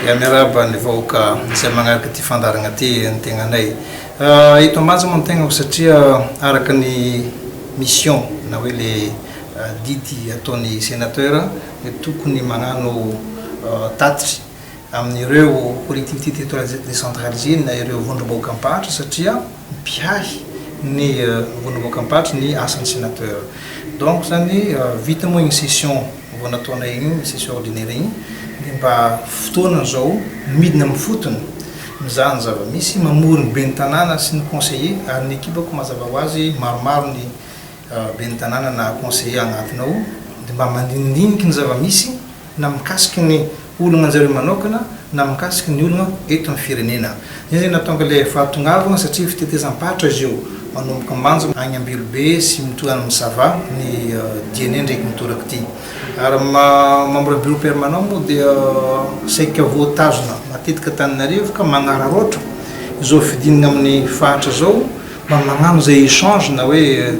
miaraba ny vahoaka izay magnaraka ty fandaragna ty ny tegnanay eto ambany moa ny tegna satria araka ny mission na hoe le didy ataony sénateur tokony magnano tatry amin'ireo collectivité territoriale décentralisée na ireo vondroboka ampahatra satria mpiahy ny vondroboka ampahatra ny asan'ny sénateur. Donc zany vita moa igny session vao nataonay igny session ordinaire igny dia mba fotoana zao midina amin'ny fotony mizany zava-misy mamorony ben'ny tanàna sy ny conseiller ary ny ekipako mazava ho azy maromaro ny ben'ny tanàna na conseiller agnatiny ao dia mba mandinindiniky ny zava-misy na mikasiky ny olona anjareo manokana na mikasiky ny olona eto amin'ny firenena. Zay zay natonga le fahatongavana satria fitetezam-pahatra izy io manomboka ambanja agny Ambilobe sy mitohana amin'ny Sava ny diene ndraiky mitoraka ty ary membre bureau permanent moa dia saika voatazona matetika Antananarivo ka magnararoatra izao fidinina amin'ny fahatra zao mba magnano zay échange na hoe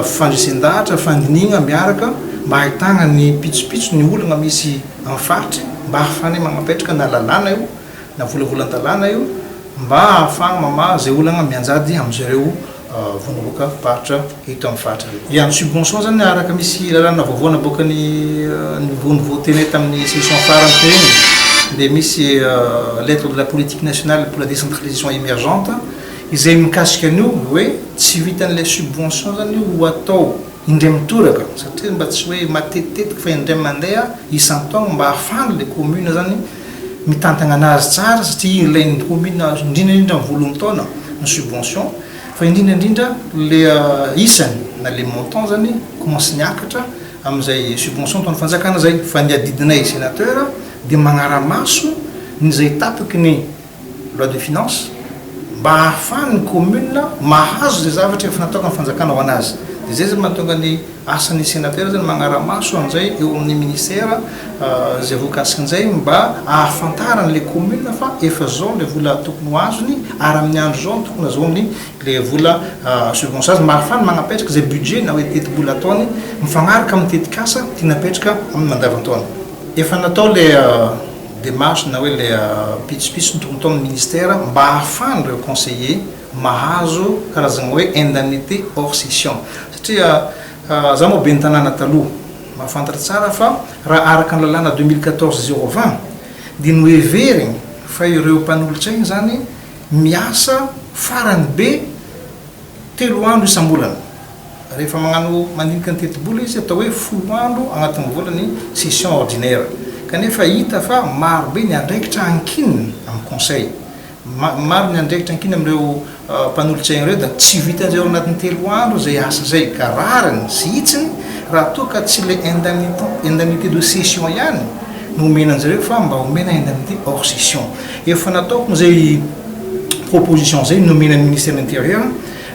fandresen-dahatra fandinina miaraka mba ahitana ny pitsopitso ny olona misy amin'ny fahatra mba ahafahany magnapetraka na lalàna io na volavolan-dalàna io mba ahafahana mamaha zay olana mianjady am'zareo vondroboka fahatra eto amin'ny fahatra ya ny subvention zany araka misy lalàna vaovao naboaka ny vony voateny tamin'ny session farany teny dia misy lettre de la politique nationale pour la décentralisation émergente izay mikasika an'io hoe tsy vitan'ilay subvention zany ho atao indray mitoraka satria mba tsy hoe matetitetika fa indray mandeha isan-taogno mba ahafahana le commune zany mitantagna anazy tsara satria ilain'ny commune indrindraindrindra amin'ny volohany taona ny subvention fa indrindraindrindra le isany na le montant zany commence niakatra amin'izay subvention taon'ny fanjakana zay fa ny adidinay sénateur dia magnara-maso nyzay tapaky ny loi de finance mba ahafahany commune mahazo zay zavatra efa nataoka ny fanjakana ho anazy. Dia zay zay mahatonga ny asan'ny sénateur zany magnara-maso an'izay eo amin'ny ministère zay voakasikin'izay mba ahafantarany le commune fa efa zao le vola tokony ho azony ary amin'ny andro zao tokony azaony le vola subvention azy mba ahafahany magnapetraka zay budget na hoe teti-bola ataony mifagnaraka amin'ny tetikasa tia napetraka amin'ny mandavan-taona. Efa natao le démarche na hoe le pitsopitso ny tokony atao amin'ny ministère mba ahafahany reo conseiller mahazo karazagna hoe indemnité hors session satria za moa ben'ny tanàna taloha mahafantatra tsara fa raha araka ny lalàna 2014-020 dia noheverigny fa ireo mpanolotsaigny zany miasa farany be 3 andro isam-bolana rehefa magnano mandinika ny teti-bola izy atao hoe 10 andro agnatin'ny volany session ordinaire kanefa hita fa maro be ny andraikitra ankinina amin'ny conseil maro ny andraikitra ankina amin'ireo mpanolotsaigny ireo da tsy vitan'zay ao anatin'ny 3 andro zay asa zay ka rariny sy hitsiny raha toa ka tsy le indemnité de session ihany no omena an'zareo fa mba omena indemnité hors session. Efa nataoko zay proposition zay nomenan'ny ministère de l'intérieur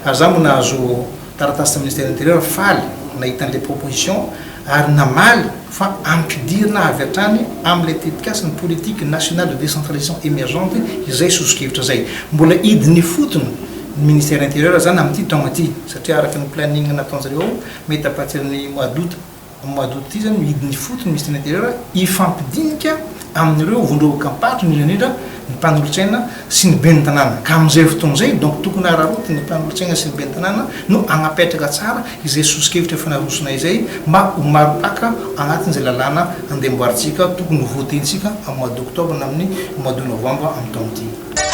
ary za moa nahazo taratasy ta ministère de l'intérieur faly nahitan'le proposition ary namaly fa ampidirina avy hatrany amin'ilay tetikasany politique nationale de décentralisation émergente izay soso-kevitra zay mbola idiny fotony ministère intérieur zany amin'ity taogna ty satria araka ny planning nataon'zareo ao mety apatirany mois d'août ty zany idiny fotony ministère intérieur ifampidinika amin'ireo vondroboka ampahatra indrindraindrindra ny mpanolotsaina sy ny ben'ny tanàna ka amin'izay fotoan'izay donc tokony araroty ny mpanolotsaina sy ny ben'ny tanàna no agnapetraka tsara izay soso-kevitra efa narosonay zay mba ho maropaka agnatin'izay lalàna andeha mboaritsika tokony ho voatentsika amin'ny mois d'octobre na amin'ny mois de novembre amin'ny taona ty.